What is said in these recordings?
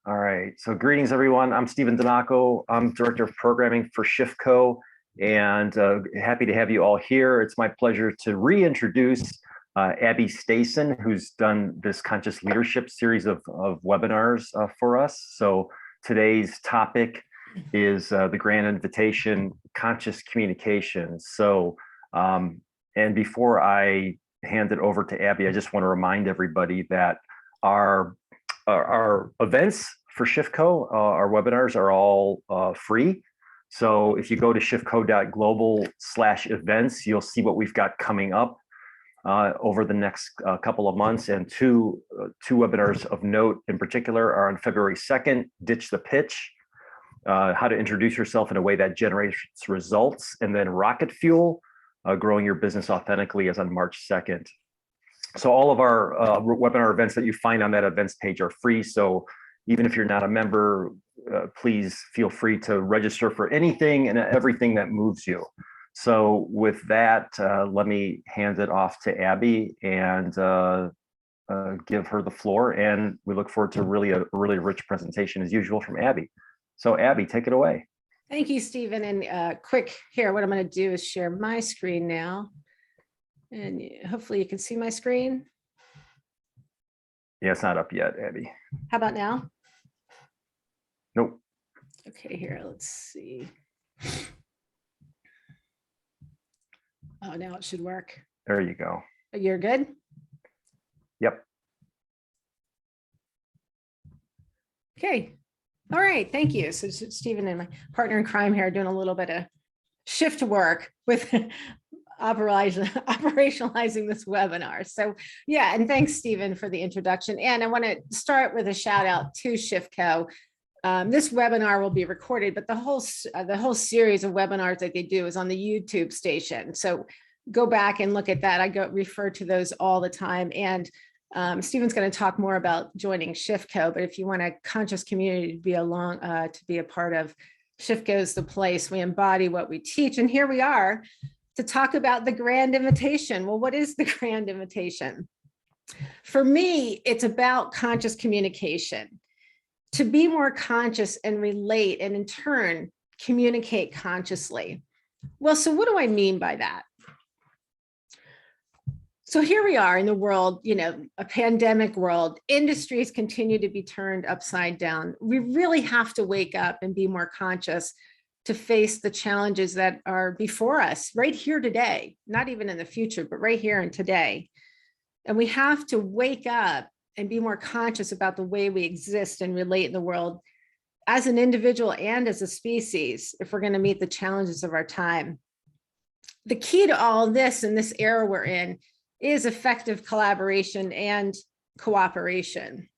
All right, so greetings everyone. I'm Stephen Dynako. I'm Director of Programming for ShiftCo, and happy to have you all here. It's my pleasure to reintroduce Abby Stason, who's done this conscious leadership series of webinars for us. So today's topic is the grand invitation, conscious communication. So, and before I hand it over to Abby, I just want to remind everybody that our events for ShiftCo, our webinars are all free. So if you go to shiftco.global/events, you'll see what we've got coming up over the next couple of months. And two webinars of note in particular are on February 2nd, Ditch the Pitch, how to introduce yourself in a way that generates results, and then Rocket Fuel, growing your business authentically, is on March 2nd. So all of our webinar events that you find on that events page are free. So even if you're not a member, please feel free to register for anything and everything that moves you. So with that, let me hand it off to Abby and give her the floor. And we look forward to a really rich presentation as usual from Abby. So Abby, take it away. Thank you, Stephen. And quick here, what I'm going to do is share my screen now. And hopefully you can see my screen. Yeah, it's not up yet, Abby. How about now? Nope. Okay, here, let's see. Oh, now it should work. There you go. You're good? Yep. Okay. All right, thank you. So Stephen and my partner in crime here are doing a little bit of shift work with operationalizing this webinar. So yeah, and thanks, Stephen, for the introduction. And I want to start with a shout out to ShiftCo. This webinar will be recorded, but the whole series of webinars that they do is on the YouTube station. So go back and look at that. I refer to those all the time. And Stephen's going to talk more about joining ShiftCo, but if you want a conscious community to be to be a part of, ShiftCo is the place. We embody what we teach. And here we are to talk about the grand invitation. Well, what is the grand invitation? For me, it's about conscious communication, to be more conscious and relate, and in turn, communicate consciously. Well, so what do I mean by that? So here we are in the world, a pandemic world. Industries continue to be turned upside down. We really have to wake up and be more conscious to face the challenges that are before us right here today, not even in the future, but right here and today. And we have to wake up and be more conscious about the way we exist and relate in the world as an individual and as a species, if we're going to meet the challenges of our time. The key to all of this in this era we're in is effective collaboration and cooperation.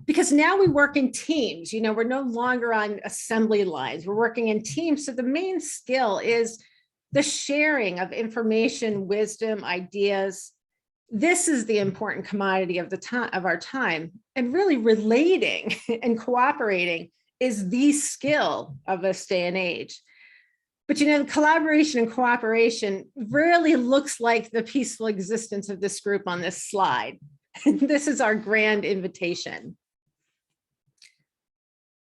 Because now we work in teams, we're no longer on assembly lines, we're working in teams. So the main skill is the sharing of information, wisdom, ideas. This is the important commodity of our time. And really relating and cooperating is the skill of this day and age. But collaboration and cooperation really looks like the peaceful existence of this group on this slide. This is our grand invitation.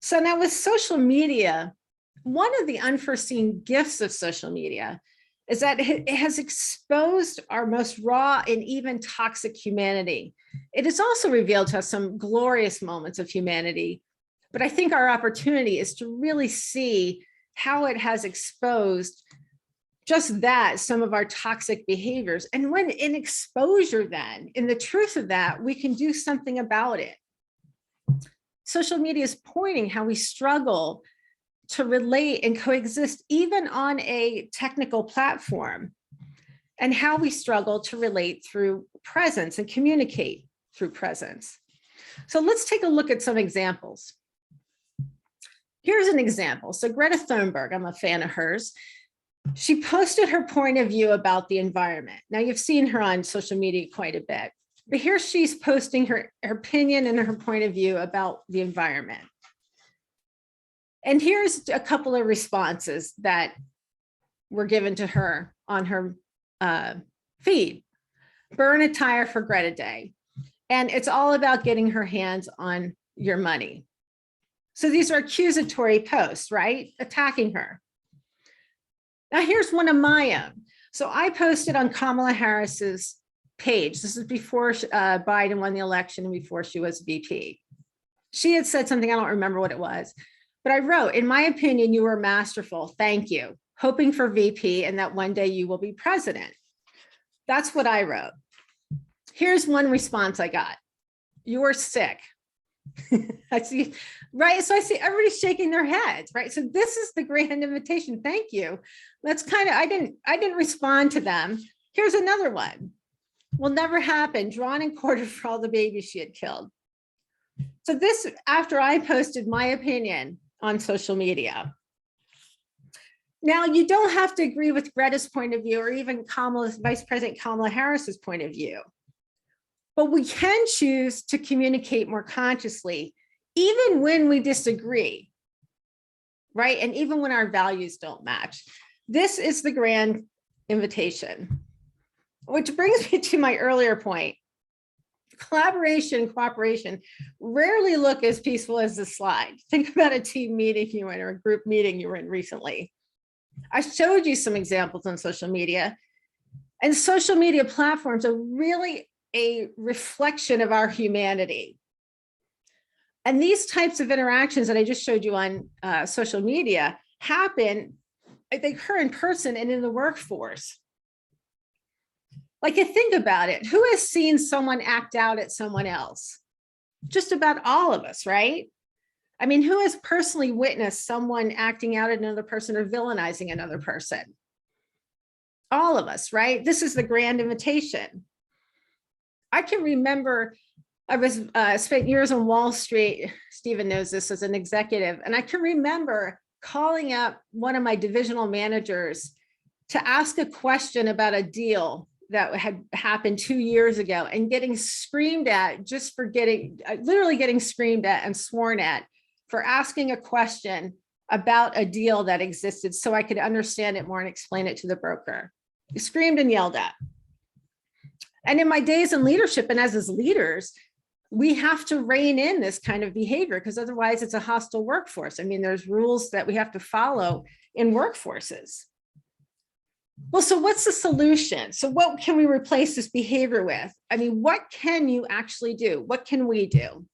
So now with social media, one of the unforeseen gifts of social media is that it has exposed our most raw and even toxic humanity. It has also revealed to us some glorious moments of humanity, but I think our opportunity is to really see how it has exposed just that, some of our toxic behaviors. And when in exposure then, in the truth of that, we can do something about it. Social media is pointing how we struggle to relate and coexist even on a technical platform, and how we struggle to relate through presence and communicate through presence. So let's take a look at some examples. Here's an example. So Greta Thunberg, I'm a fan of hers. She posted her point of view about the environment. Now you've seen her on social media quite a bit, but here she's posting her opinion and her point of view about the environment. And here's a couple of responses that were given to her on her feed. Burn a tire for Greta Day. And it's all about getting her hands on your money. So these are accusatory posts, right? Attacking her. Now here's one of my own. So I posted on Kamala Harris's page. This is before Biden won the election and before she was VP. She had said something, I don't remember what it was, but I wrote, in my opinion, you were masterful. Thank you. Hoping for VP and that one day you will be president. That's what I wrote. Here's one response I got. You're sick. I see, right? So I see everybody shaking their heads, right? So this is the grand invitation. Thank you. That's kind of, I didn't respond to them. Here's another one. Will never happen. Drawn and quartered for all the babies she had killed. So this, after I posted my opinion on social media. Now, you don't have to agree with Greta's point of view or even Vice President Kamala Harris's point of view. But we can choose to communicate more consciously, even when we disagree, right? And even when our values don't match. This is the grand invitation, which brings me to my earlier point. Collaboration, cooperation rarely look as peaceful as the slide. Think about a team meeting you were in or a group meeting you were in recently. I showed you some examples on social media, and social media platforms are really a reflection of our humanity. And these types of interactions that I just showed you on social media happen, they occur in person and in the workforce. Like, you think about it, who has seen someone act out at someone else? Just about all of us, right? I mean, who has personally witnessed someone acting out at another person or villainizing another person? All of us, right? This is the grand invitation. I can remember I was spent years on Wall Street. Stephen knows this as an executive. And I can remember calling up one of my divisional managers to ask a question about a deal that had happened 2 years ago and getting screamed at just for literally getting screamed at and sworn at for asking a question about a deal that existed so I could understand it more and explain it to the broker. Screamed and yelled at. And in my days in leadership and as leaders, we have to rein in this kind of behavior because otherwise it's a hostile workforce. I mean, there's rules that we have to follow in workforces. Well, so what's the solution? So what can we replace this behavior with? I mean, what can you actually do? What can we do?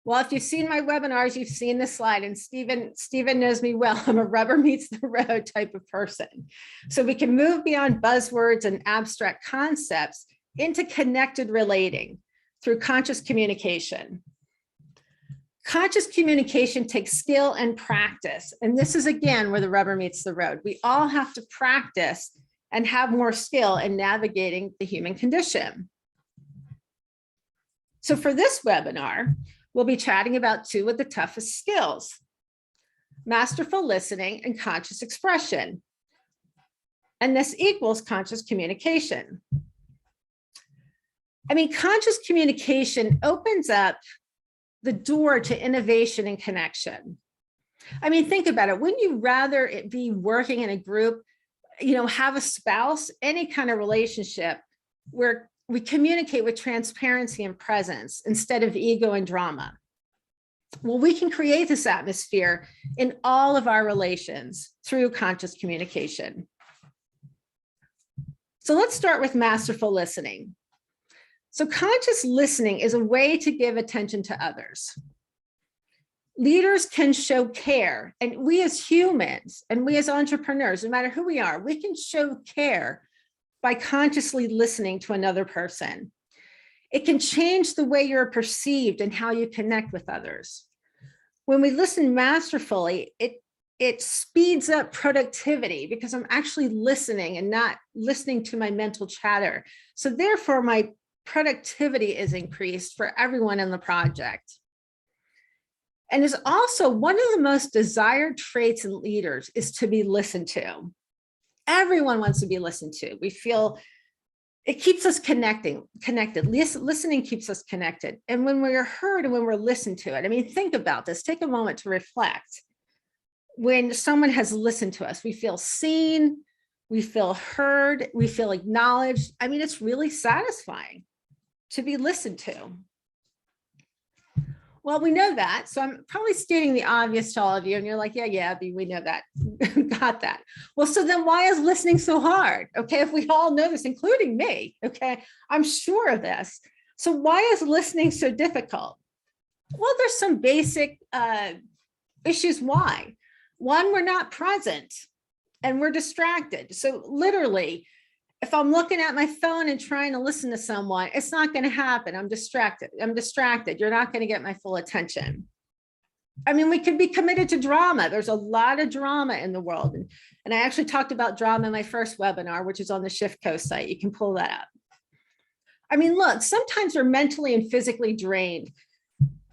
Well, if you've seen my webinars, you've seen this slide, and Stephen knows me well. I'm a rubber meets the road type of person. So we can move beyond buzzwords and abstract concepts into connected relating through conscious communication. Conscious communication takes skill and practice. And this is, again, where the rubber meets the road. We all have to practice and have more skill in navigating the human condition. So for this webinar, we'll be chatting about two of the toughest skills: masterful listening and conscious expression. And this equals conscious communication. I mean, conscious communication opens up the door to innovation and connection. I mean, think about it. Wouldn't you rather it be working in a group, have a spouse, any kind of relationship where we communicate with transparency and presence instead of ego and drama? Well, we can create this atmosphere in all of our relations through conscious communication. So let's start with masterful listening. So conscious listening is a way to give attention to others. Leaders can show care, and we as humans and we as entrepreneurs, no matter who we are, we can show care by consciously listening to another person. It can change the way you're perceived and how you connect with others. When we listen masterfully, it speeds up productivity because I'm actually listening and not listening to my mental chatter. So therefore, my productivity is increased for everyone in the project. And is also one of the most desired traits in leaders is to be listened to. Everyone wants to be listened to. We feel it keeps us connected. Listening keeps us connected. And when we're heard and when we're listened to it, I mean, think about this. Take a moment to reflect. When someone has listened to us, we feel seen, we feel heard, we feel acknowledged. I mean, it's really satisfying to be listened to? Well, we know that. So I'm probably stating the obvious to all of you. And you're like, yeah, Abby, we know that. Got that. Well, so then why is listening so hard? Okay, if we all know this, including me, okay, I'm sure of this. So why is listening so difficult? Well, there's some basic issues why. One, we're not present and we're distracted. So literally, if I'm looking at my phone and trying to listen to someone, it's not going to happen. I'm distracted. You're not going to get my full attention. I mean, we could be committed to drama. There's a lot of drama in the world. And I actually talked about drama in my first webinar, which is on the ShiftCo site. You can pull that up. I mean, look, sometimes we're mentally and physically drained.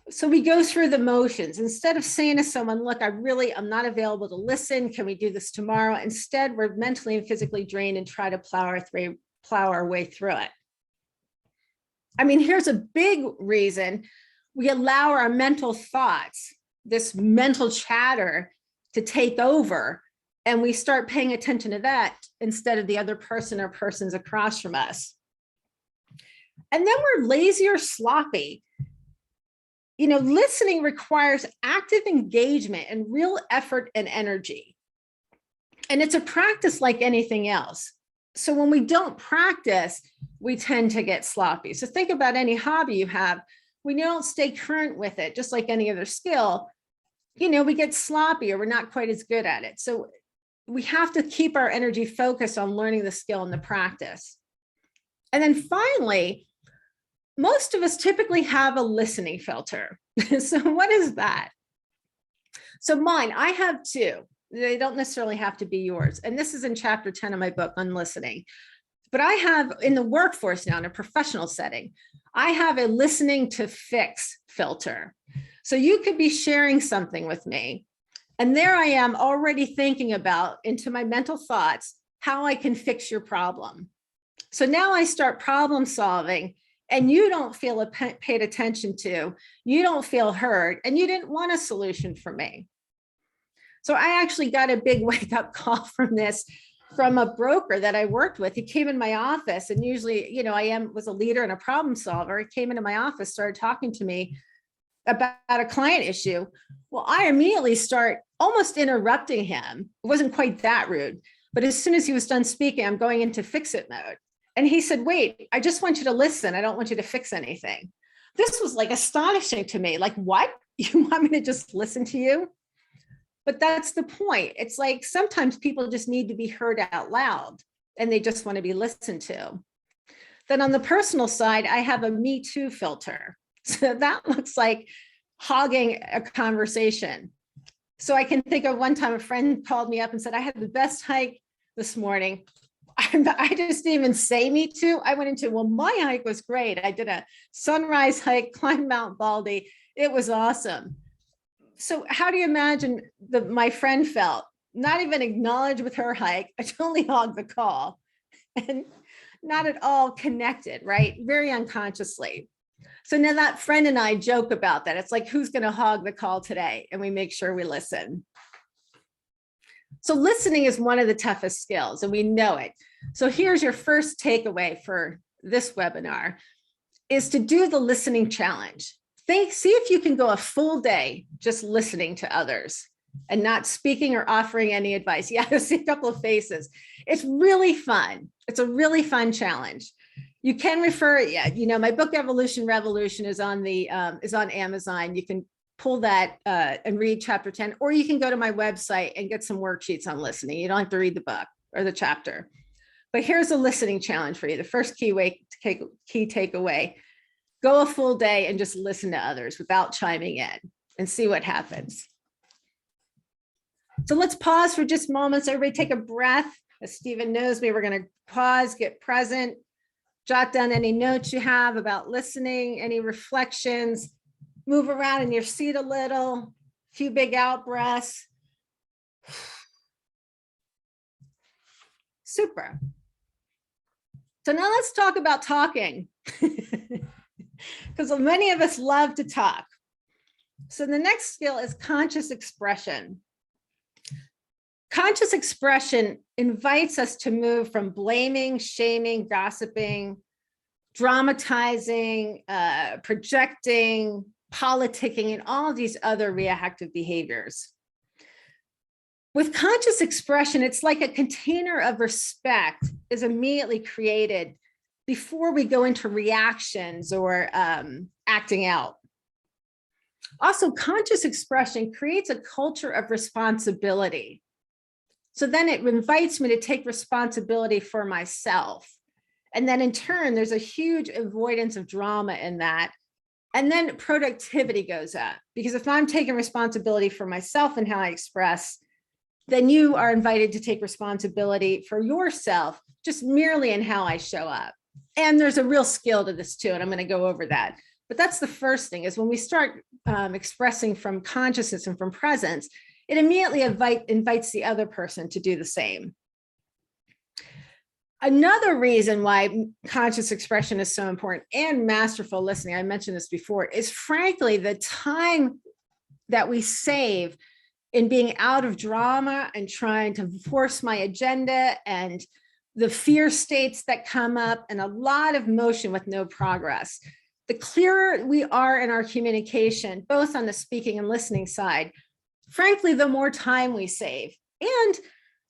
So we go through the motions. Instead of saying to someone, look, I'm not available to listen. Can we do this tomorrow? Instead, we're mentally and physically drained and try to plow our way through it. I mean, here's a big reason. We allow our mental thoughts, this mental chatter, to take over, and we start paying attention to that instead of the other person or persons across from us. And then we're lazy or sloppy. You know, listening requires active engagement and real effort and energy. And it's a practice like anything else. So when we don't practice, we tend to get sloppy. So think about any hobby you have. When you don't stay current with it, just like any other skill, you know, we get sloppy or we're not quite as good at it. So we have to keep our energy focused on learning the skill and the practice. And then finally, most of us typically have a listening filter. So what is that? So mine, I have two. They don't necessarily have to be yours. And this is in chapter 10 of my book on listening. But I have in the workforce now, in a professional setting, I have a listening to fix filter. So you could be sharing something with me. And there I am already thinking about into my mental thoughts, how I can fix your problem. So now I start problem solving, and you don't feel paid attention to, you don't feel heard, and you didn't want a solution from me. So I actually got a big wake up call from this from a broker that I worked with. He came in my office, and usually, you know, was a leader and a problem solver. He came into my office, started talking to me about a client issue. Well, I immediately start almost interrupting him. It wasn't quite that rude, but as soon as he was done speaking, I'm going into fix it mode. And he said, wait, I just want you to listen. I don't want you to fix anything. This was like astonishing to me. Like, what? You want me to just listen to you? But that's the point. It's like sometimes people just need to be heard out loud and they just want to be listened to. Then on the personal side, I have a Me Too filter. So that looks like hogging a conversation. So I can think of one time a friend called me up and said, I had the best hike this morning. I just didn't even say Me Too. I went into, well, my hike was great. I did a sunrise hike, climbed Mount Baldy. It was awesome. So how do you imagine my friend felt? Not even acknowledged with her hike. I totally hogged the call and not at all connected, right? Very unconsciously. So now that friend and I joke about that. It's like, who's going to hog the call today? And we make sure we listen. So listening is one of the toughest skills, and we know it. So here's your first takeaway for this webinar, is to do the listening challenge. See if you can go a full day just listening to others and not speaking or offering any advice. Yeah, I see a couple of faces. It's really fun. It's a really fun challenge. You can refer, yeah, you know, my book Evolution Revolution is on Amazon. You can pull that and read chapter 10, or you can go to my website and get some worksheets on listening. You don't have to read the book or the chapter. But here's a listening challenge for you. The first key takeaway. Go a full day and just listen to others without chiming in and see what happens. So let's pause for just moments. Everybody take a breath. As Stephen knows me, we're going to pause, get present, jot down any notes you have about listening, any reflections, move around in your seat a little, a few big out breaths. Super. So now let's talk about talking. Because many of us love to talk. So the next skill is conscious expression. Conscious expression invites us to move from blaming, shaming, gossiping, dramatizing, projecting, politicking, and all of these other reactive behaviors. With conscious expression, it's like a container of respect is immediately created before we go into reactions or acting out. Also, conscious expression creates a culture of responsibility. So then it invites me to take responsibility for myself. And then in turn, there's a huge avoidance of drama in that. And then productivity goes up, because if I'm taking responsibility for myself and how I express, then you are invited to take responsibility for yourself, just merely in how I show up. And there's a real skill to this too, and I'm going to go over that. But that's the first thing, is when we start expressing from consciousness and from presence, it immediately invites the other person to do the same. Another reason why conscious expression is so important, and masterful listening, I mentioned this before, is frankly the time that we save in being out of drama and trying to force my agenda, and the fear states that come up, and a lot of motion with no progress. The clearer we are in our communication, both on the speaking and listening side, frankly, the more time we save and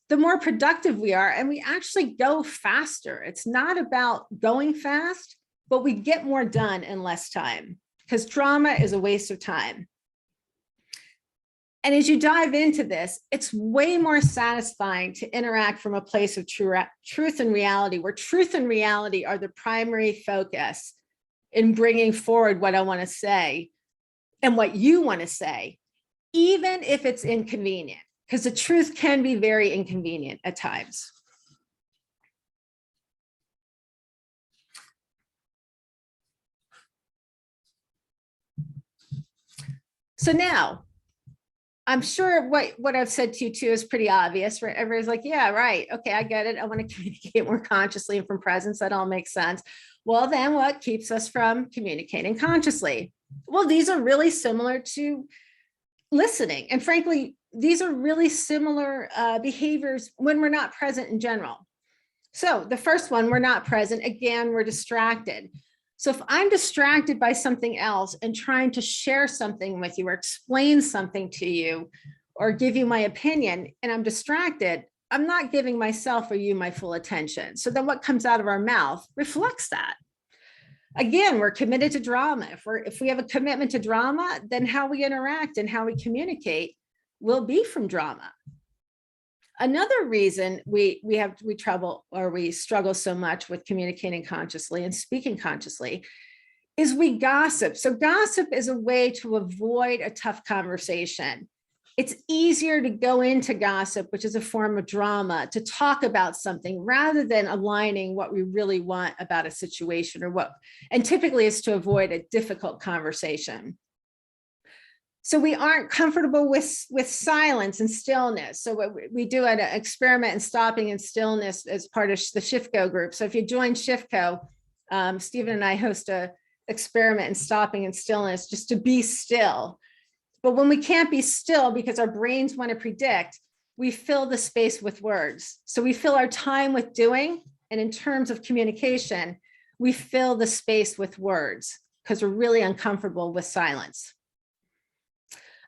the more productive we are, and we actually go faster. It's not about going fast, but we get more done in less time, because drama is a waste of time. And as you dive into this, it's way more satisfying to interact from a place of truth and reality, where truth and reality are the primary focus in bringing forward what I want to say and what you want to say, even if it's inconvenient, because the truth can be very inconvenient at times. So now, I'm sure what I've said to you too is pretty obvious, right? Everybody's like, yeah, right. Okay, I get it. I want to communicate more consciously and from presence. That all makes sense. Well, then what keeps us from communicating consciously? Well, these are really similar to listening. And frankly, these are really similar behaviors when we're not present in general. So the first one, we're not present. Again, we're distracted. So if I'm distracted by something else and trying to share something with you or explain something to you or give you my opinion, and I'm distracted, I'm not giving myself or you my full attention. So then what comes out of our mouth reflects that. Again, we're committed to drama. If we have a commitment to drama, then how we interact and how we communicate will be from drama. Another reason we struggle so much with communicating consciously and speaking consciously is we gossip. So gossip is a way to avoid a tough conversation. It's easier to go into gossip, which is a form of drama, to talk about something rather than aligning what we really want about a situation and typically is to avoid a difficult conversation. So we aren't comfortable with silence and stillness. So we do an experiment in stopping and stillness as part of the ShiftCo group. So if you join ShiftCo, Stephen and I host a experiment in stopping and stillness, just to be still. But when we can't be still because our brains want to predict, we fill the space with words. So we fill our time with doing, and in terms of communication, we fill the space with words because we're really uncomfortable with silence.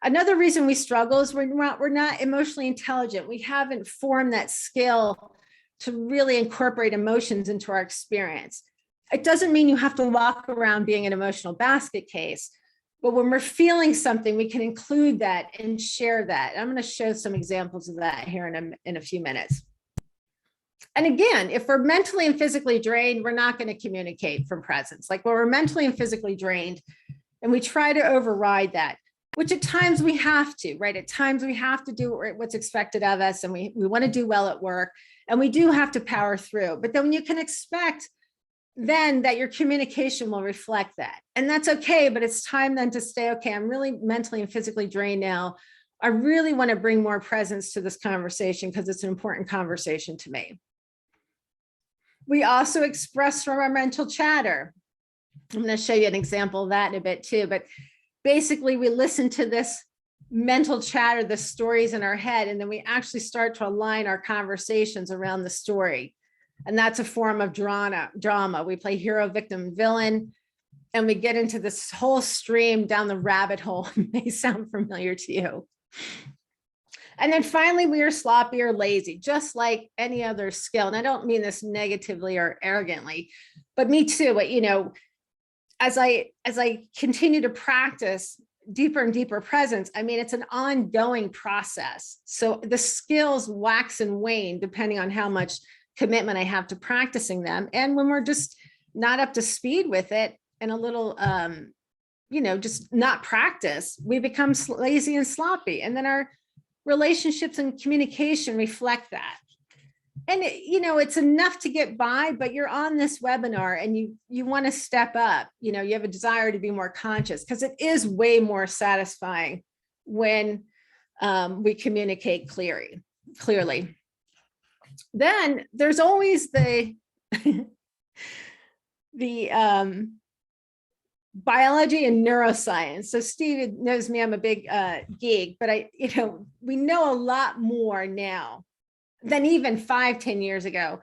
Another reason we struggle is we're not emotionally intelligent. We haven't formed that skill to really incorporate emotions into our experience. It doesn't mean you have to walk around being an emotional basket case, but when we're feeling something, we can include that and share that. I'm going to show some examples of that here in a few minutes. And again, if we're mentally and physically drained, we're not going to communicate from presence. Like when we're mentally and physically drained, and we try to override that, which at times we have to, right? At times we have to do what's expected of us, and we want to do well at work, and we do have to power through. But then you can expect then that your communication will reflect that. And that's okay, but it's time then to say, okay, I'm really mentally and physically drained now. I really want to bring more presence to this conversation because it's an important conversation to me. We also express from our mental chatter. I'm going to show you an example of that in a bit too, but basically we listen to this mental chatter, the stories in our head, and then we actually start to align our conversations around the story. And that's a form of drama. We play hero, victim, villain, and we get into this whole stream down the rabbit hole. It may sound familiar to you. And then finally, we are sloppy or lazy, just like any other skill. And I don't mean this negatively or arrogantly, but me too. But, you know, as I continue to practice deeper and deeper presence, I mean, it's an ongoing process. So the skills wax and wane depending on how much commitment I have to practicing them. And when we're just not up to speed with it and a little, you know, just not practice, we become lazy and sloppy. And then our relationships and communication reflect that. And, you know, it's enough to get by, but you're on this webinar and you want to step up, you know, you have a desire to be more conscious, because it is way more satisfying when we communicate clearly. Then there's always the biology and neuroscience. So Steve knows me, I'm a big geek, but we know a lot more now than even 5-10 years ago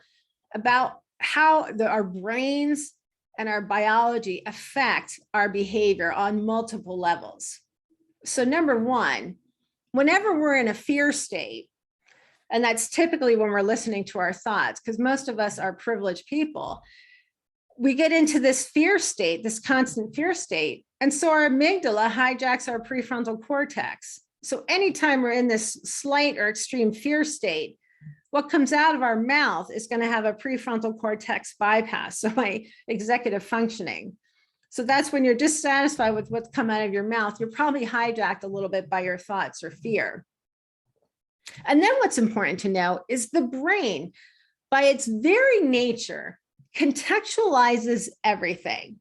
about how our brains and our biology affect our behavior on multiple levels. So number one, whenever we're in a fear state, and that's typically when we're listening to our thoughts, because most of us are privileged people, we get into this fear state, this constant fear state. And so our amygdala hijacks our prefrontal cortex. So anytime we're in this slight or extreme fear state, what comes out of our mouth is going to have a prefrontal cortex bypass, so my executive functioning. So that's when you're dissatisfied with what's come out of your mouth, you're probably hijacked a little bit by your thoughts or fear. And then what's important to know is the brain, by its very nature, contextualizes everything.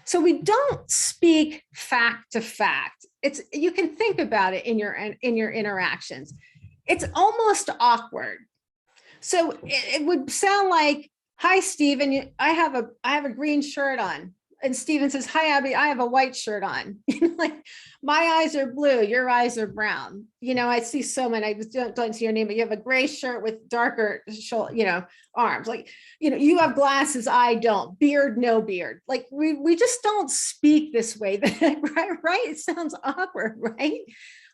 So we don't speak fact to fact. You can think about it in your interactions. It's almost awkward. So it would sound like, "Hi, Stephen, I have a green shirt on." And Stephen says, "Hi, Abby, I have a white shirt on." Like, "My eyes are blue, your eyes are brown." I see so many, I don't see your name, but you have a gray shirt with darker arms. Like, you have glasses, I don't. Beard, no beard. Like, we just don't speak this way, right? It sounds awkward, right?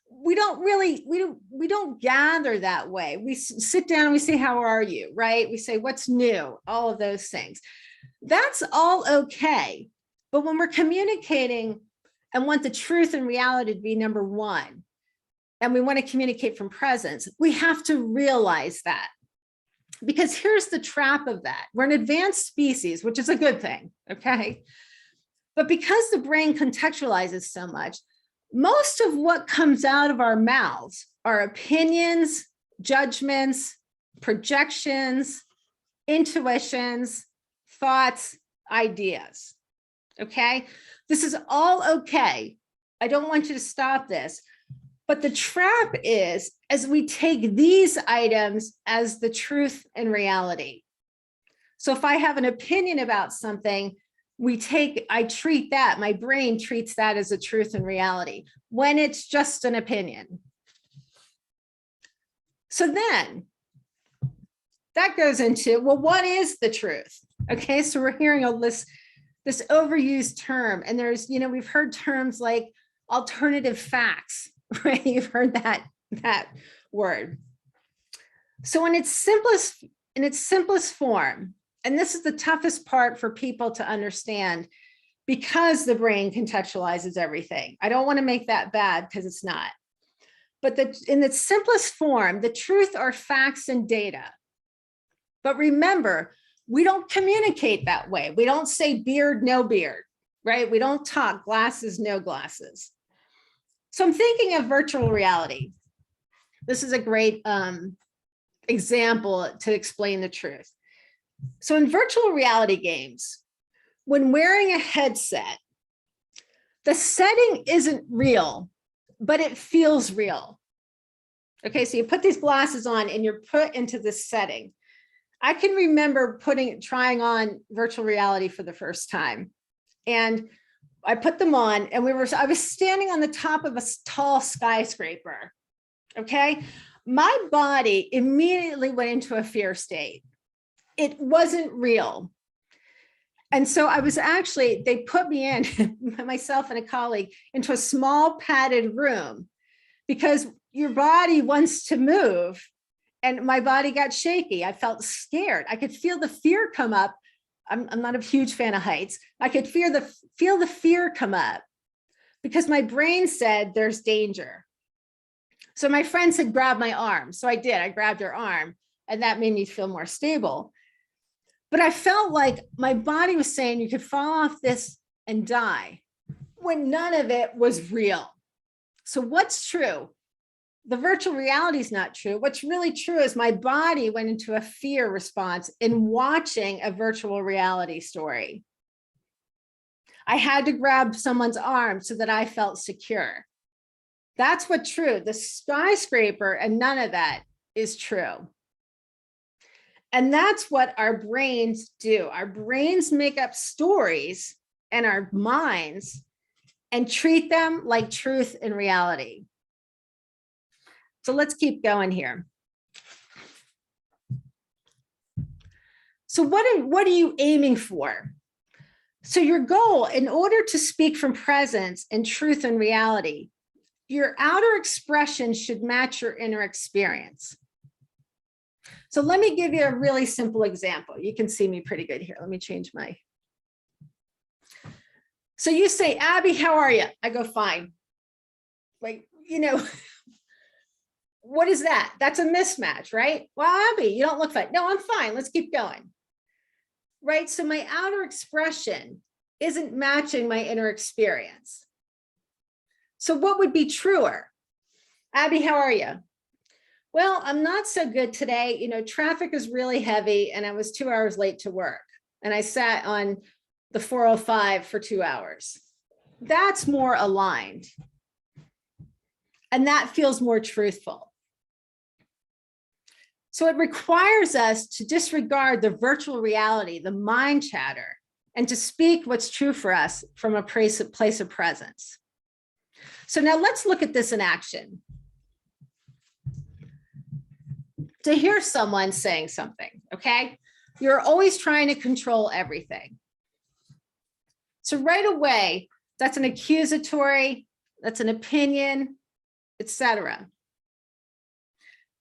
We don't gather that way. We sit down and we say, "How are you?" Right? We say, "What's new?" All of those things. That's all okay. But when we're communicating and want the truth and reality to be number one, and we want to communicate from presence, we have to realize that. Because here's the trap of that. We're an advanced species, which is a good thing, okay? But because the brain contextualizes so much, most of what comes out of our mouths are opinions, judgments, projections, intuitions, thoughts, ideas, okay? This is all okay. I don't want you to stop this. But the trap is, as we take these items as the truth and reality. So if I have an opinion about something, I treat that, my brain treats that as a truth and reality when it's just an opinion. So then that goes into, well, what is the truth? Okay, so we're hearing all this overused term, and there's, we've heard terms like alternative facts, right? You've heard that word. So in its simplest form, and this is the toughest part for people to understand, because the brain contextualizes everything. I don't want to make that bad, because it's not. But in its simplest form, the truth are facts and data. But remember, we don't communicate that way. We don't say beard, no beard, right? We don't talk glasses, no glasses. So I'm thinking of virtual reality. This is a great example to explain the truth. So in virtual reality games, when wearing a headset, the setting isn't real, but it feels real. Okay, so you put these glasses on and you're put into this setting. I can remember trying on virtual reality for the first time. And I put them on, and I was standing on the top of a tall skyscraper. Okay, my body immediately went into a fear state. it wasn't real. And so I was actually, they put me in, myself and a colleague, into a small padded room because your body wants to move. And my body got shaky. I felt scared. I could feel the fear come up. I'm not a huge fan of heights. I could feel the fear come up because my brain said there's danger. So my friend said, grab my arm. So I did. I grabbed her arm, and that made me feel more stable. But I felt like my body was saying you could fall off this and die when none of it was real. So what's true? The virtual reality is not true. What's really true is my body went into a fear response in watching a virtual reality story. I had to grab someone's arm so that I felt secure. That's what's true. The skyscraper and none of that is true. And that's what our brains do. Our brains make up stories in our minds and treat them like truth and reality. So let's keep going here. So what are you aiming for? So your goal, in order to speak from presence and truth and reality, your outer expression should match your inner experience. So let me give you a really simple example. You can see me pretty good here. Let me change my. So you say, Abby, how are you? I go, fine. Like, you know, what is that? That's a mismatch, right? Well, Abby, you don't look fine. No, I'm fine. Let's keep going. Right? So my outer expression isn't matching my inner experience. So what would be truer? Abby, how are you? Well, I'm not so good today. You know, traffic is really heavy and I was 2 hours late to work. And I sat on the 405 for 2 hours. That's more aligned. And that feels more truthful. So it requires us to disregard the virtual reality, the mind chatter, and to speak what's true for us from a place of presence. So now let's look at this in action. To hear someone saying something, okay? You're always trying to control everything. So right away, that's an accusatory, that's an opinion, etc.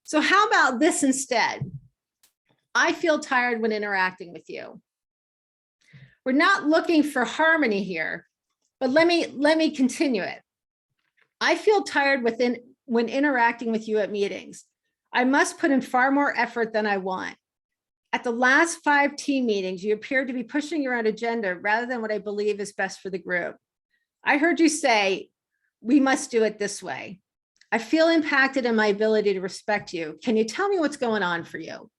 So how about this instead? I feel tired when interacting with you. We're not looking for harmony here, but let me continue it. I feel tired when interacting with you at meetings. I must put in far more effort than I want. At the last 5 team meetings, you appeared to be pushing your own agenda rather than what I believe is best for the group. I heard you say, we must do it this way. I feel impacted in my ability to respect you. Can you tell me what's going on for you?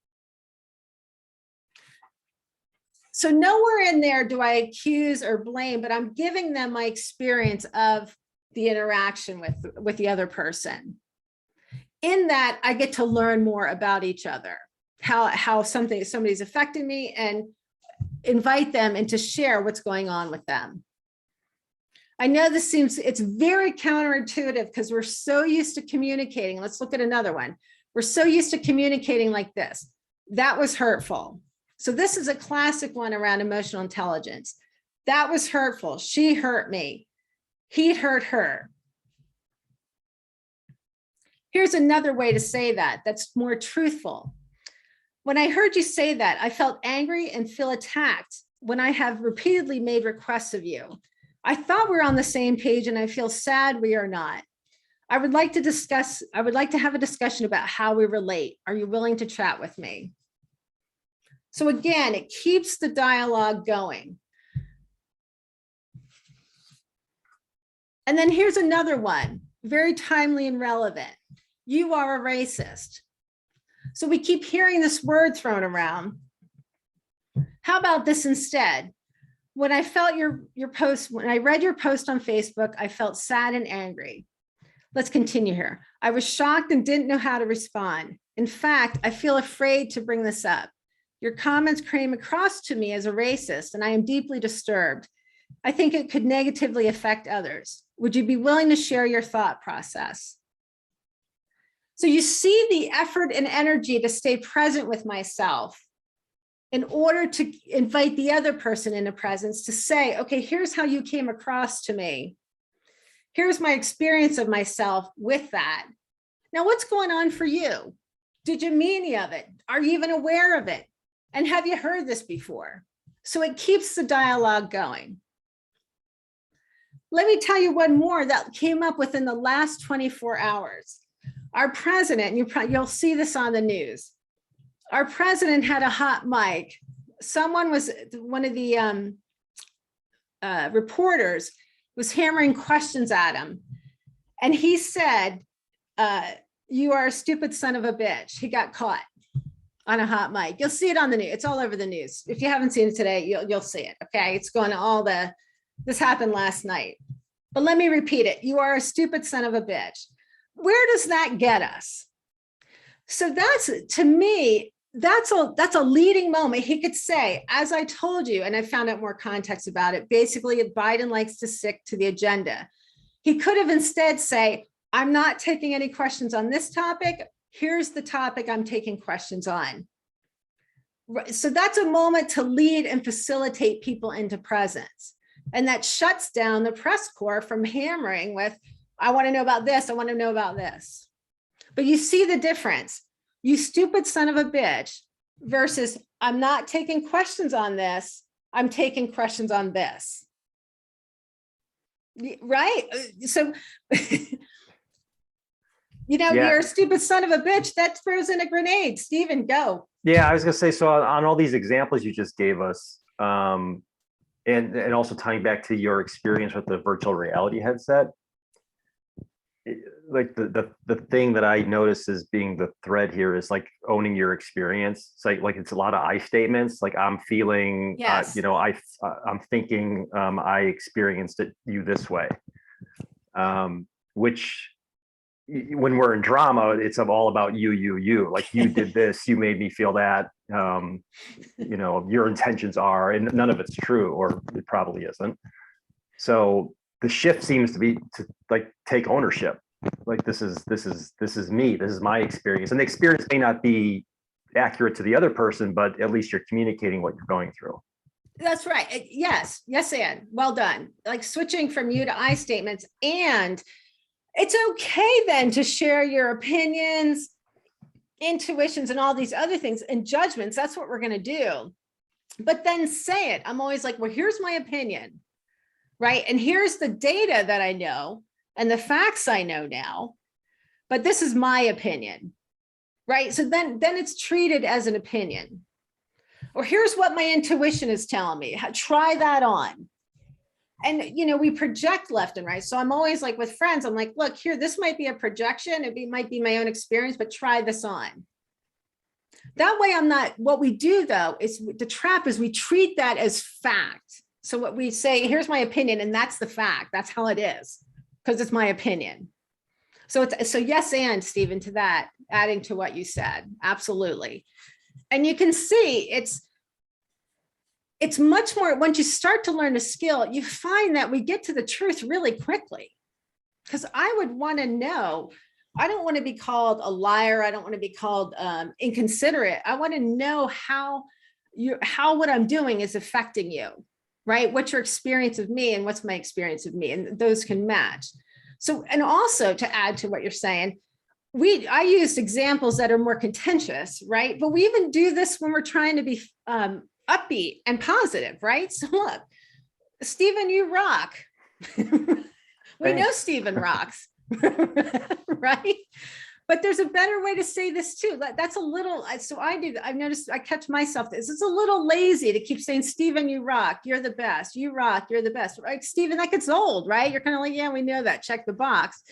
So nowhere in there do I accuse or blame, but I'm giving them my experience of the interaction with the other person. In that, I get to learn more about each other, how somebody's affected me, and invite them and to share what's going on with them. I know it's very counterintuitive because we're so used to communicating. Let's look at another one. We're so used to communicating like this. That was hurtful. So this is a classic one around emotional intelligence. That was hurtful. She hurt me. He hurt her. Here's another way to say that that's more truthful. When I heard you say that, I felt angry and feel attacked when I have repeatedly made requests of you. I thought we were on the same page and I feel sad we are not. I would like to have a discussion about how we relate. Are you willing to chat with me? So again, it keeps the dialogue going. And then here's another one, very timely and relevant. You are a racist. So we keep hearing this word thrown around. How about this instead? When I felt your post, when I read your post on Facebook, I felt sad and angry. Let's continue here. I was shocked and didn't know how to respond. In fact, I feel afraid to bring this up. Your comments came across to me as a racist, and I am deeply disturbed. I think it could negatively affect others. Would you be willing to share your thought process? So you see the effort and energy to stay present with myself in order to invite the other person into presence to say, okay, here's how you came across to me. Here's my experience of myself with that. Now, what's going on for you? Did you mean any of it? Are you even aware of it? And have you heard this before? So it keeps the dialogue going. Let me tell you one more that came up within the last 24 hours. Our president, you'll see this on the news. Our president had a hot mic. One of the reporters was hammering questions at him. And he said, you are a stupid son of a bitch. He got caught on a hot mic. You'll see it on the news. It's all over the news. If you haven't seen it today, you'll see it. Okay. It's going to this happened last night. But let me repeat it. You are a stupid son of a bitch. Where does that get us? So to me, that's a leading moment. He could say, as I told you, and I found out more context about it, basically Biden likes to stick to the agenda. He could have instead say, I'm not taking any questions on this topic. Here's the topic I'm taking questions on. So that's a moment to lead and facilitate people into presence. And that shuts down the press corps from hammering with, I want to know about this. I want to know about this. But you see the difference. You stupid son of a bitch versus I'm not taking questions on this. I'm taking questions on this. Right? So, you're a stupid son of a bitch. That throws in a grenade. Stephen, go. Yeah, I was going to say, so on all these examples you just gave us, and also tying back to your experience with the virtual reality headset, like the thing that I notice as being the thread here is like owning your experience. It's like it's a lot of I statements. Like I'm feeling, yes. I'm thinking, I experienced you this way, which when we're in drama, it's all about you, like you did this, you made me feel that, your intentions are, and none of it's true, or it probably isn't. So the shift seems to be to like take ownership. Like this is me, this is my experience. And the experience may not be accurate to the other person, but at least you're communicating what you're going through. That's right. Yes, and well done. Like switching from you to I statements. And it's okay then to share your opinions, intuitions, and all these other things and judgments. That's what we're going to do. But then say it. I'm always like, well, here's my opinion, right? And here's the data that I know and the facts I know now, but this is my opinion, right? So then it's treated as an opinion. Or here's what my intuition is telling me. Try that on. And, we project left and right. So I'm always like with friends, I'm like, look here, this might be a projection. Might be my own experience, but try this on. That way what we do though, is the trap is we treat that as fact. So what we say, here's my opinion, and that's the fact. That's how it is, because it's my opinion. So yes, and Stephen, to that, adding to what you said, absolutely. And you can see it's much more, once you start to learn a skill, you find that we get to the truth really quickly. Because I would want to know, I don't want to be called a liar. I don't want to be called inconsiderate. I want to know how what I'm doing is affecting you, right? What's your experience of me and what's my experience of me? And those can match. So, and also to add to what you're saying, I used examples that are more contentious, right? But we even do this when we're trying to be upbeat and positive, right? So look, Stephen, you rock. We know Stephen rocks, right? But there's a better way to say this too. That's a little, so I do, I've noticed, I catch myself this. It's a little lazy to keep saying, Stephen, you rock, you're the best. You rock, you're the best, right? Stephen, that gets old, right? You're kind of like, yeah, we know that, check the box.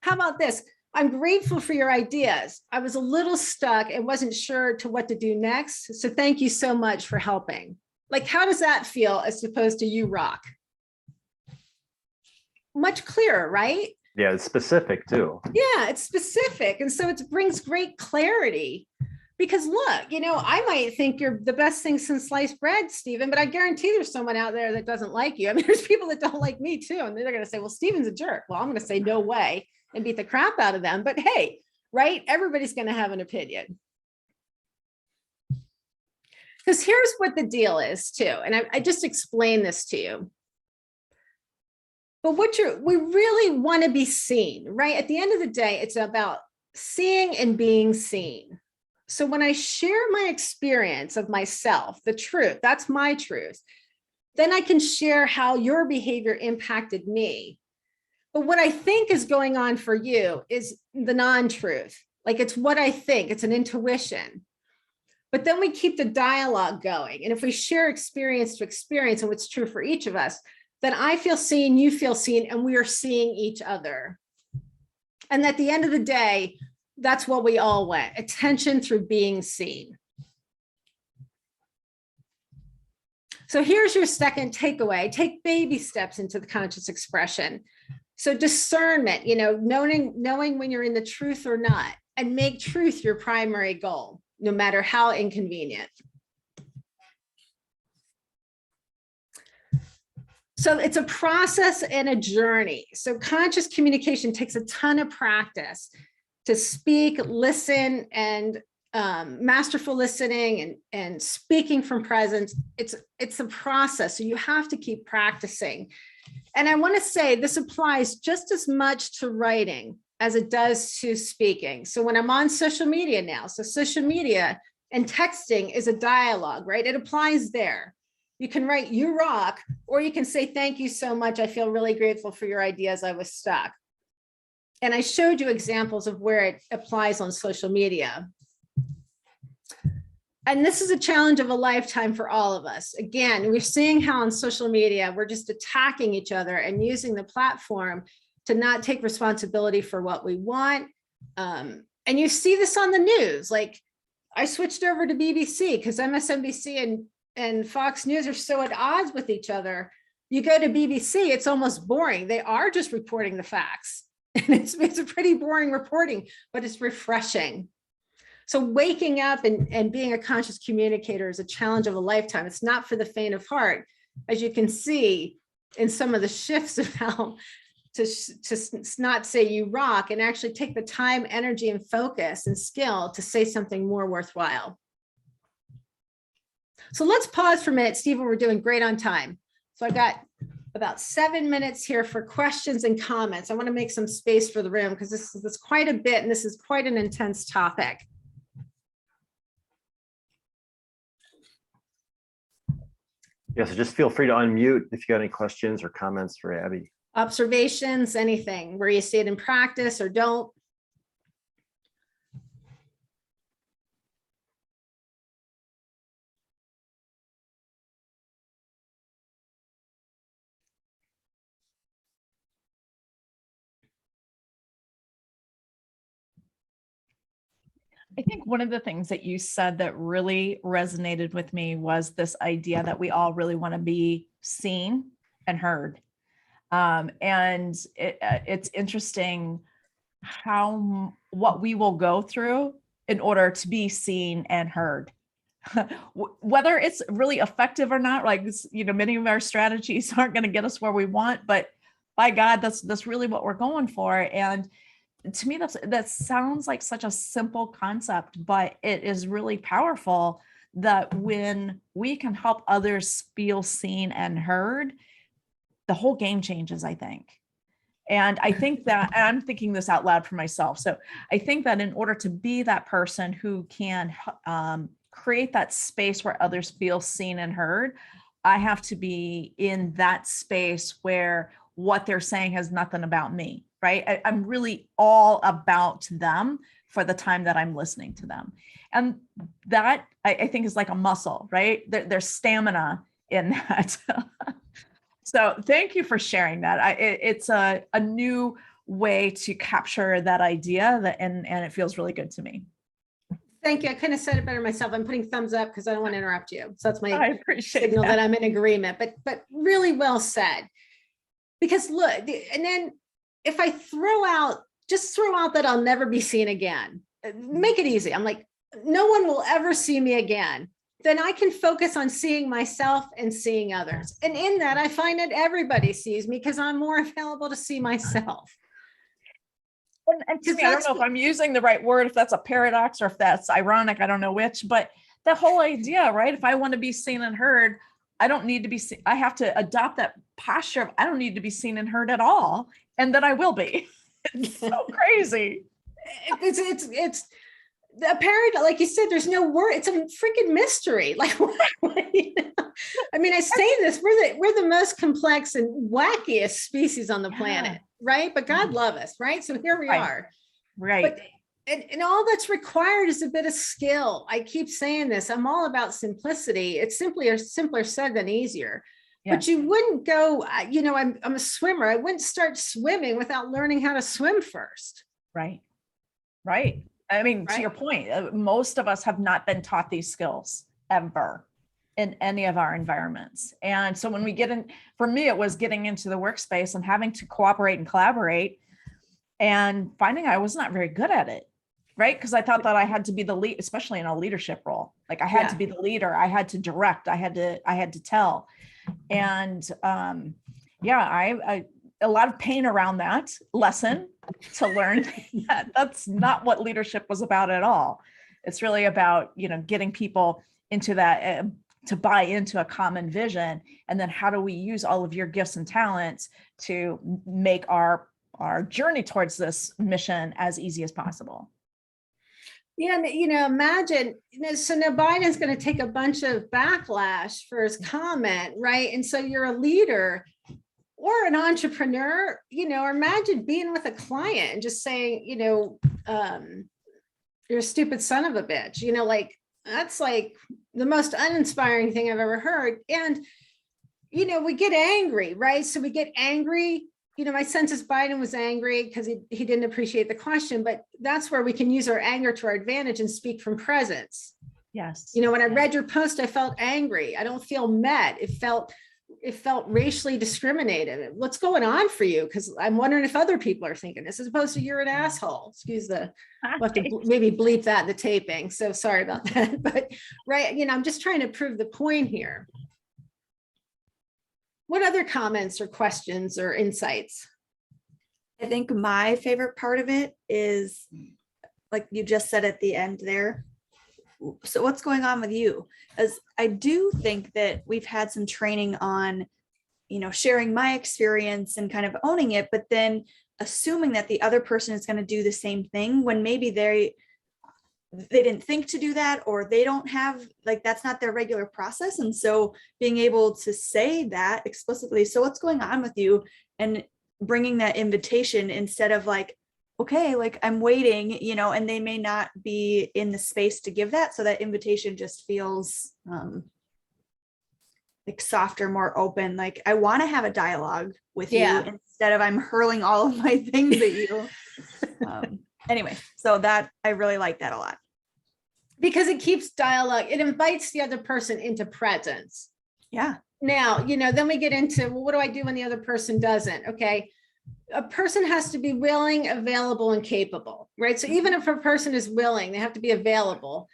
How about this? I'm grateful for your ideas. I was a little stuck and wasn't sure to what to do next. So thank you so much for helping. Like, how does that feel as opposed to you rock? Much clearer, right? Yeah, it's specific too. Yeah, it's specific. And so it brings great clarity because look, I might think you're the best thing since sliced bread, Stephen, but I guarantee there's someone out there that doesn't like you. I mean, there's people that don't like me too. And they're going to say, well, Stephen's a jerk. Well, I'm going to say no way and beat the crap out of them. But hey, right? Everybody's going to have an opinion. Because here's what the deal is too. And I just explained this to you. But we really want to be seen, right? At the end of the day, it's about seeing and being seen. So when I share my experience of myself, the truth, that's my truth, then I can share how your behavior impacted me. But what I think is going on for you is the non-truth. Like it's what I think, it's an intuition. But then we keep the dialogue going. And if we share experience to experience and what's true for each of us, then I feel seen, you feel seen, and we are seeing each other. And at the end of the day, that's what we all want, attention through being seen. So here's your second takeaway. Take baby steps into the conscious expression. So discernment, knowing when you're in the truth or not, and make truth your primary goal, no matter how inconvenient. So it's a process and a journey. So conscious communication takes a ton of practice to speak, listen, and masterful listening and speaking from presence. It's a process. So you have to keep practicing. And I want to say this applies just as much to writing as it does to speaking. So when I'm on social media now, so social media and texting is a dialogue, right? It applies there. You can write, "You rock," or you can say, "Thank you so much. I feel really grateful for your ideas. I was stuck." And I showed you examples of where it applies on social media. And this is a challenge of a lifetime for all of us. Again, we're seeing how on social media, we're just attacking each other and using the platform to not take responsibility for what we want. And you see this on the news. Like I switched over to BBC because MSNBC and Fox News are so at odds with each other. You go to BBC, it's almost boring. They are just reporting the facts. And it's a pretty boring reporting, but it's refreshing. So waking up and being a conscious communicator is a challenge of a lifetime. It's not for the faint of heart, as you can see in some of the shifts of how to not say "you rock" and actually take the time, energy, and focus and skill to say something more worthwhile. So let's pause for a minute. Stephen, we're doing great on time. So I got about 7 minutes here for questions and comments. I want to make some space for the room because this is quite a bit and this is quite an intense topic. Yeah, so just feel free to unmute if you got any questions or comments for Abby. Observations, anything where you see it in practice or don't. I think one of the things that you said that really resonated with me was this idea that we all really want to be seen and heard. And it's interesting what we will go through in order to be seen and heard. Whether it's really effective or not, like, many of our strategies aren't going to get us where we want, but by God, that's really what we're going for. And to me, that sounds like such a simple concept, but it is really powerful that when we can help others feel seen and heard, the whole game changes, I think. And I think that, and I'm thinking this out loud for myself. So I think that in order to be that person who can create that space where others feel seen and heard, I have to be in that space where what they're saying has nothing about me, right? I'm really all about them for the time that I'm listening to them. And that I think is like a muscle, right? There's stamina in that. So thank you for sharing that. It's a new way to capture that idea and it feels really good to me. Thank you. I couldn't have said it better myself. I'm putting thumbs up because I don't want to interrupt you. So that's my I appreciate signal that I'm in agreement, but really well said. Because look, and then if I throw out that I'll never be seen again, make it easy. I'm like, no one will ever see me again. Then I can focus on seeing myself and seeing others. And in that, I find that everybody sees me because I'm more available to see myself. And to me, I don't know if I'm using the right word, if that's a paradox or if that's ironic, I don't know which, but the whole idea, right? If I want to be seen and heard, I don't need to be seen. I have to adopt that posture of I don't need to be seen and heard at all. And then I will be. It's so crazy. It's apparent, like you said, there's no word. It's a freaking mystery. Like, I mean, I say this, we're the most complex and wackiest species on the planet, right? But God love us, right? So here we are. Right. But and all that's required is a bit of skill. I keep saying this. I'm all about simplicity. It's simpler said than easier. Yeah. But you wouldn't go, I'm a swimmer. I wouldn't start swimming without learning how to swim first. Right. Right. I mean, to your point, most of us have not been taught these skills ever in any of our environments. And so when we get in, for me, it was getting into the workspace and having to cooperate and collaborate and finding I was not very good at it. Right. Because I thought that I had to be the lead, especially in a leadership role. Like I had to be the leader. I had to direct. I had to tell. And I a lot of pain around that lesson to learn that that's not what leadership was about at all. It's really about, getting people into that, to buy into a common vision. And then how do we use all of your gifts and talents to make our journey towards this mission as easy as possible. Yeah, imagine, so now Biden's going to take a bunch of backlash for his comment, right? And so you're a leader or an entrepreneur, or imagine being with a client and just saying, you're a stupid son of a bitch, like, that's like the most uninspiring thing I've ever heard. And, we get angry, right? So we get angry. My sense is Biden was angry because he didn't appreciate the question, but that's where we can use our anger to our advantage and speak from presence. Yes. When I read your post, I felt angry. I don't feel met. It felt racially discriminated. What's going on for you? Because I'm wondering if other people are thinking this, as opposed to you're an asshole. Excuse the, we'll have to maybe bleep that in the taping. So sorry about that. But right, I'm just trying to prove the point here. What other comments or questions or insights? I think my favorite part of it is, like you just said at the end there, so what's going on with you? As I do think that we've had some training on, sharing my experience and kind of owning it, but then assuming that the other person is going to do the same thing when maybe they didn't think to do that, or they don't have, like, that's not their regular process. And so being able to say that explicitly, so what's going on with you, and bringing that invitation instead of like, okay, like I'm waiting, and they may not be in the space to give that. So that invitation just feels like softer, more open. Like I want to have a dialogue with you instead of I'm hurling all of my things at you. Anyway, so that I really like that a lot. Because it keeps dialogue, it invites the other person into presence. Yeah. Now, then we get into, well, what do I do when the other person doesn't? Okay. A person has to be willing, available, and capable, right? So even if a person is willing, they have to be available,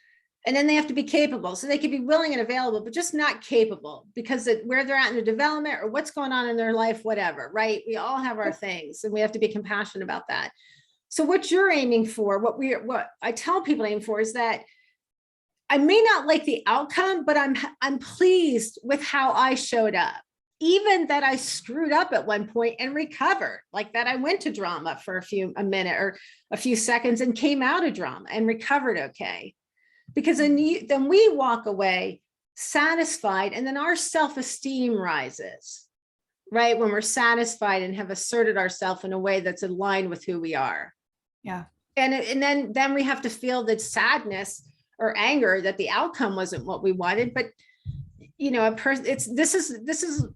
and then they have to be capable. So they could be willing and available, but just not capable because where they're at in their development or what's going on in their life, whatever, right? We all have our things and we have to be compassionate about that. So what you're aiming for, what I tell people to aim for is that I may not like the outcome, but I'm pleased with how I showed up. Even that I screwed up at one point and recovered, like that I went to drama for a minute or a few seconds and came out of drama and recovered okay. Because then we walk away satisfied, and then our self-esteem rises, right? When we're satisfied and have asserted ourselves in a way that's aligned with who we are. Yeah. And then we have to feel the sadness or anger that the outcome wasn't what we wanted. But this is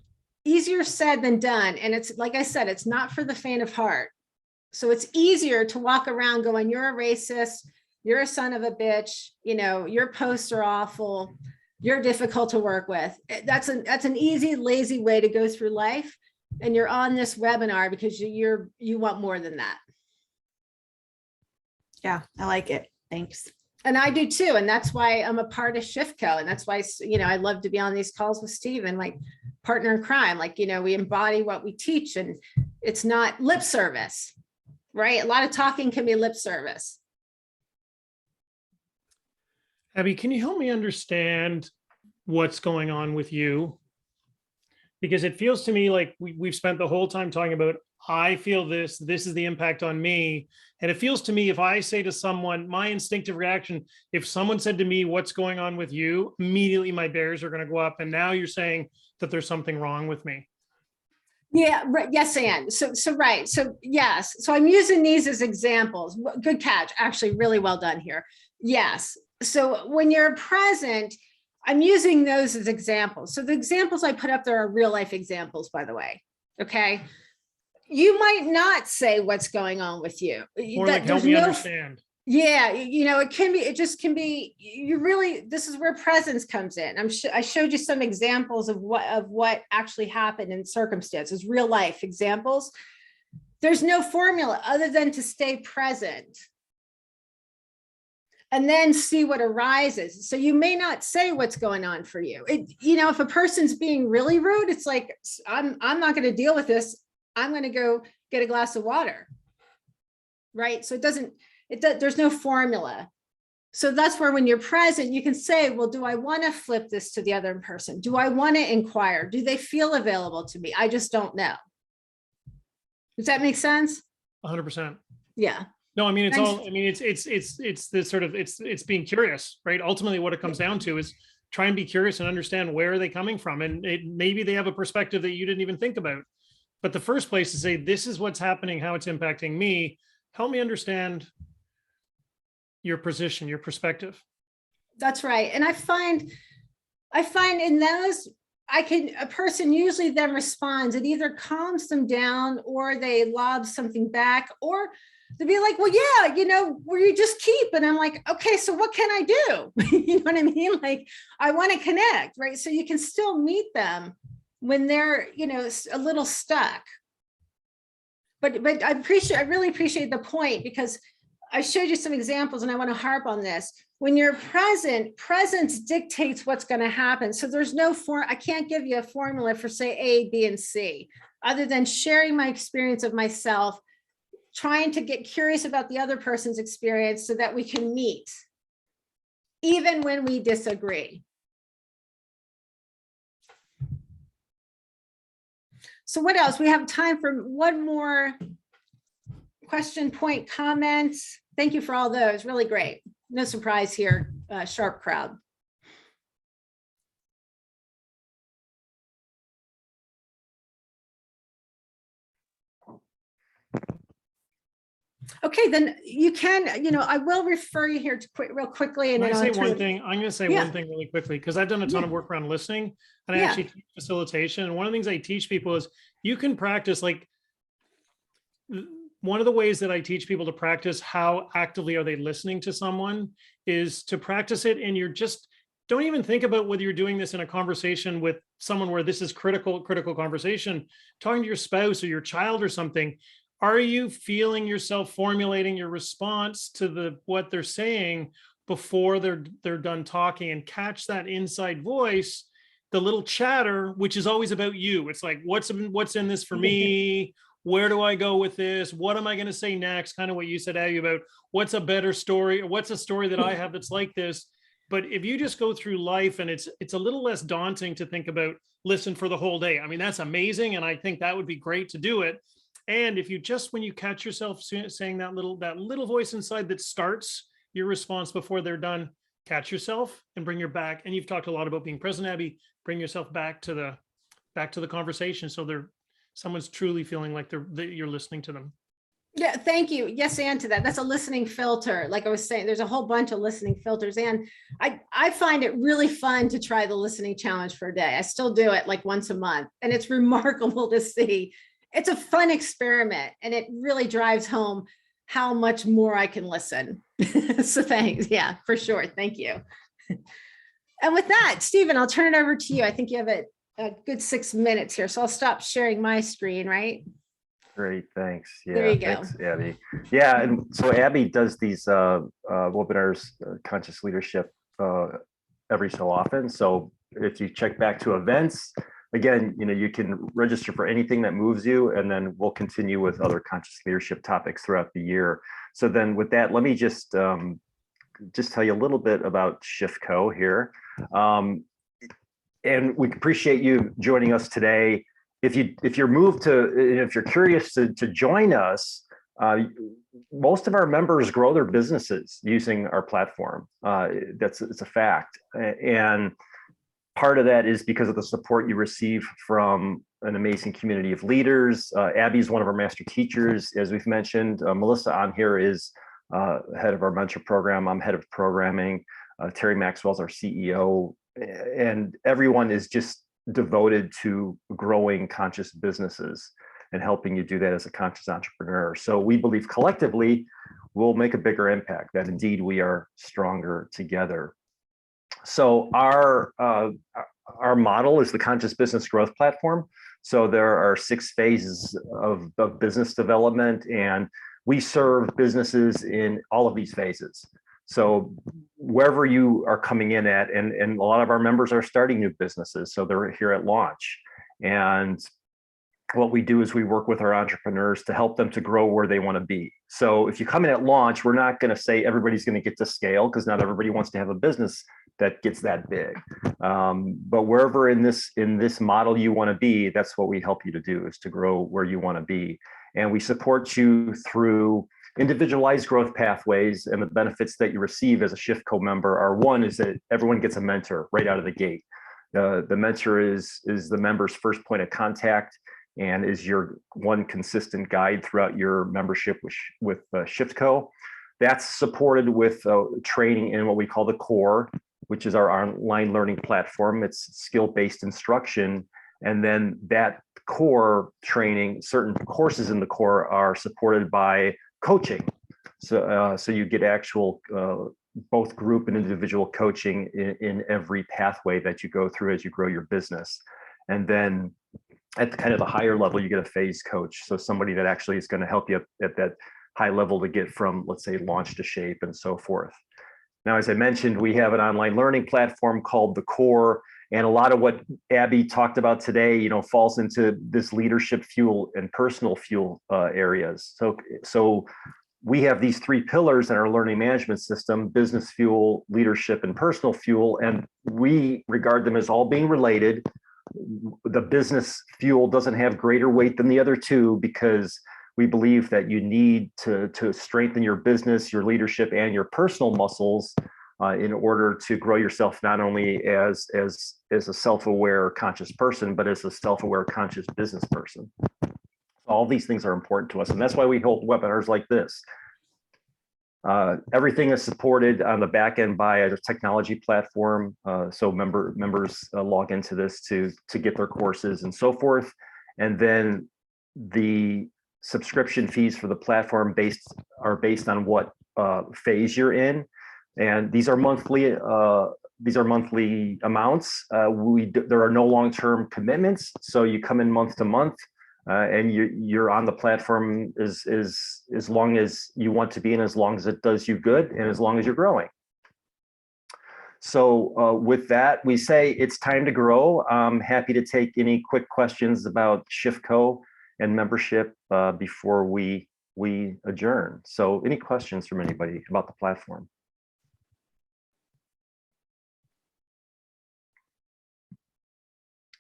easier said than done. And it's, like I said, it's not for the faint of heart. So it's easier to walk around going, you're a racist, you're a son of a bitch, your posts are awful, you're difficult to work with. That's an easy, lazy way to go through life. And you're on this webinar because you want more than that. Yeah, I like it. Thanks. And I do too. And that's why I'm a part of ShiftCo. And that's why, I love to be on these calls with Steve and like partner in crime. Like, we embody what we teach, and it's not lip service, right? A lot of talking can be lip service. Abby, can you help me understand what's going on with you? Because it feels to me like we've spent the whole time talking about, I feel this is the impact on me. And it feels to me, if I say to someone, my instinctive reaction, if someone said to me, what's going on with you, immediately my bears are going to go up. And now you're saying that there's something wrong with me. Yeah, right. Yes, Anne. So right. So yes. So I'm using these as examples. Good catch. Actually, really well done here. Yes. So when you're present, I'm using those as examples. So the examples I put up there are real life examples, by the way. Okay. You might not say what's going on with you. Or like, help me understand. Yeah, it just can be, this is where presence comes in. I showed you some examples of what actually happened in circumstances, real life examples. There's no formula other than to stay present and then see what arises. So you may not say what's going on for you. If a person's being really rude, it's like, I'm not going to deal with this. I'm going to go get a glass of water. Right. So there's no formula. So that's where when you're present, you can say, well, do I want to flip this to the other person? Do I want to inquire? Do they feel available to me? I just don't know. Does that make sense? 100%. Yeah. No, I mean, it's this sort of, it's being curious, right? Ultimately, what it comes down to is try and be curious and understand where are they coming from. And maybe they have a perspective that you didn't even think about. But the first place to say, this is what's happening, how it's impacting me. Help me understand your position, your perspective. That's right. And I find in those, a person usually then responds. It either calms them down or they lob something back, or they'll be like, well, yeah, where you just keep. And I'm like, okay, so what can I do? You know what I mean? Like, I want to connect, right? So you can still meet them when they're, a little stuck. But I really appreciate the point, because I showed you some examples and I want to harp on this. When you're present, presence dictates what's going to happen. So there's I can't give you a formula for say A, B, and C, other than sharing my experience of myself, trying to get curious about the other person's experience so that we can meet, even when we disagree. So what else? We have time for one more question, point, comments. Thank you for all those. Really great. No surprise here. Sharp crowd. Okay, then you can, I will refer you here to real quickly. And Can I then say one thing? I'm going to say one thing really quickly, because I've done a ton of work around listening, and I actually teach facilitation. And one of the things I teach people is you can practice, like, one of the ways that I teach people to practice how actively are they listening to someone is to practice it. And don't even think about whether you're doing this in a conversation with someone where this is critical conversation, talking to your spouse or your child or something. Are you feeling yourself formulating your response to what they're saying before they're done talking, and catch that inside voice, the little chatter, which is always about you. It's like, what's in this for me? Where do I go with this? What am I going to say next? Kind of what you said, Abby, about what's a better story, or what's a story that I have that's like this. But if you just go through life, and it's a little less daunting to think about listen for the whole day. I mean, that's amazing. And I think that would be great to do it. And if you when you catch yourself saying that little voice inside that starts your response before they're done, catch yourself and bring your back. And you've talked a lot about being present, Abby. Bring yourself back to the conversation, so someone's truly feeling like you're listening to them. Yeah, thank you. Yes, and to that. That's a listening filter. Like I was saying, there's a whole bunch of listening filters. And I find it really fun to try the listening challenge for a day. I still do it like once a month. And it's remarkable to see. It's a fun experiment, and it really drives home how much more I can listen. So thanks. Yeah, for sure. Thank you. And with that, Stephen, I'll turn it over to you. I think you have a good 6 minutes here. So I'll stop sharing my screen, right? Great, thanks. Yeah, there you go. Thanks, Abby. Yeah, and so Abby does these webinars, conscious leadership, every so often. So if you check back to events, again, you can register for anything that moves you, and then we'll continue with other conscious leadership topics throughout the year. So then with that, let me just just tell you a little bit about ShiftCo here. And we appreciate you joining us today. If you're curious to join us, most of our members grow their businesses using our platform. It's a fact. And part of that is because of the support you receive from an amazing community of leaders. Abby is one of our master teachers, as we've mentioned. Melissa on here is head of our mentor program. I'm head of programming. Terry Maxwell's our CEO. And everyone is just devoted to growing conscious businesses and helping you do that as a conscious entrepreneur. So we believe collectively we'll make a bigger impact, that indeed we are stronger together. So our model is the Conscious Business Growth Platform. So there are 6 phases of business development, and we serve businesses in all of these phases. So wherever you are coming in at, and a lot of our members are starting new businesses, so they're here at launch. And what we do is we work with our entrepreneurs to help them to grow where they want to be. So if you come in at launch, we're not going to say everybody's going to get to scale, because not everybody wants to have a business that gets that big. But wherever in this model you want to be, that's what we help you to do, is to grow where you want to be. And we support you through individualized growth pathways, and the benefits that you receive as a ShiftCo member are, one is that everyone gets a mentor right out of the gate. The mentor is the member's first point of contact and is your one consistent guide throughout your membership with ShiftCo. That's supported with training in what we call the core, which is our online learning platform. It's skill-based instruction. And then that core training, certain courses in the core are supported by coaching. So you get actual both group and individual coaching in every pathway that you go through as you grow your business. And then at the kind of the higher level, you get a phase coach. So somebody that actually is going to help you at that high level to get from, let's say, launch to shape and so forth. Now, as I mentioned, we have an online learning platform called the Core. And a lot of what Abby talked about today, falls into this leadership fuel and personal fuel areas. So we have these 3 pillars in our learning management system: business fuel, leadership, and personal fuel. And we regard them as all being related. The business fuel doesn't have greater weight than the other 2, because we believe that you need to strengthen your business, your leadership, and your personal muscles in order to grow yourself, not only as a self-aware conscious person, but as a self-aware conscious business person. All these things are important to us, and that's why we hold webinars like this. Everything is supported on the back end by a technology platform, so members log into this to get their courses and so forth. And then the subscription fees for the platform are based on what phase you're in. And these are monthly amounts. There are no long-term commitments, so you come in month to month, and you're on the platform as long as you want to be, and as long as it does you good, and as long as you're growing. So with that, we say it's time to grow. I'm happy to take any quick questions about ShiftCo and membership before we adjourn. So any questions from anybody about the platform?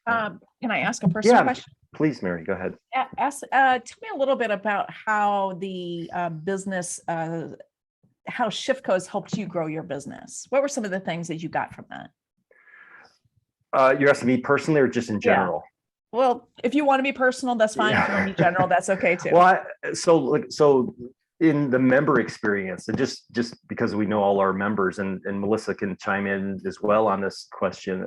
Can I ask a personal question? Please, Mary, go ahead. Tell me a little bit about how the business, how ShiftCo has helped you grow your business. What were some of the things that you got from that? You're asking me personally or just in general? Yeah. Well, if you want to be personal, that's fine. If you want to be general, that's okay too. Well, so in the member experience, and just because we know all our members, and Melissa can chime in as well on this question.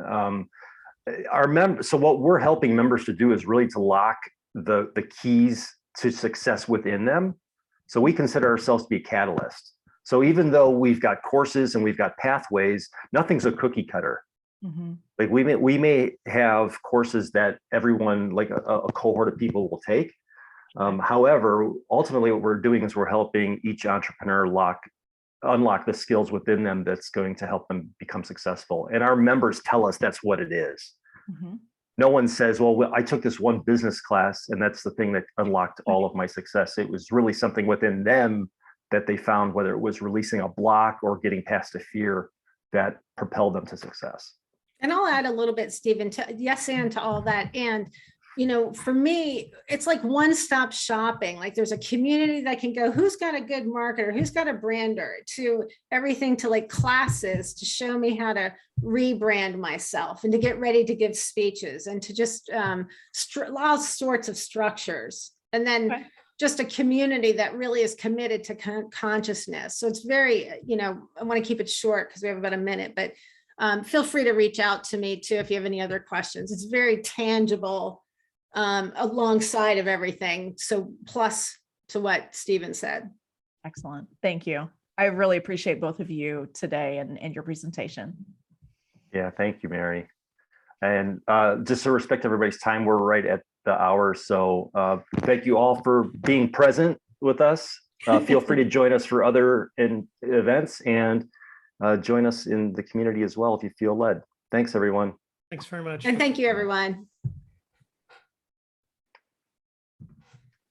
So what we're helping members to do is really to lock the keys to success within them. So we consider ourselves to be a catalyst. So even though we've got courses and we've got pathways, nothing's a cookie cutter. Mm-hmm. Like we may have courses that everyone, like a cohort of people, will take. However, ultimately what we're doing is we're helping each entrepreneur unlock the skills within them that's going to help them become successful. And our members tell us that's what it is. Mm-hmm. No one says, well, I took this one business class and that's the thing that unlocked all of my success. It was really something within them that they found, whether it was releasing a block or getting past a fear, that propelled them to success. And I'll add a little bit, Stephen, to yes, and to all that. And, you know, for me, it's like one-stop shopping. Like there's a community that can go, who's got a good marketer, who's got a brander, to everything to like classes to show me how to rebrand myself and to get ready to give speeches and to just all sorts of structures. And then just a community that really is committed to consciousness. So it's very, you know, I want to keep it short because we have about a minute, but feel free to reach out to me too if you have any other questions. It's very tangible alongside of everything. So plus to what Stephen said. Excellent. Thank you. I really appreciate both of you today and your presentation. Yeah, thank you, Mary. And just to respect everybody's time, we're right at the hour. So thank you all for being present with us. Feel free to join us for other events and join us in the community as well if you feel led. Thanks, everyone. Thanks very much. And thank you, everyone.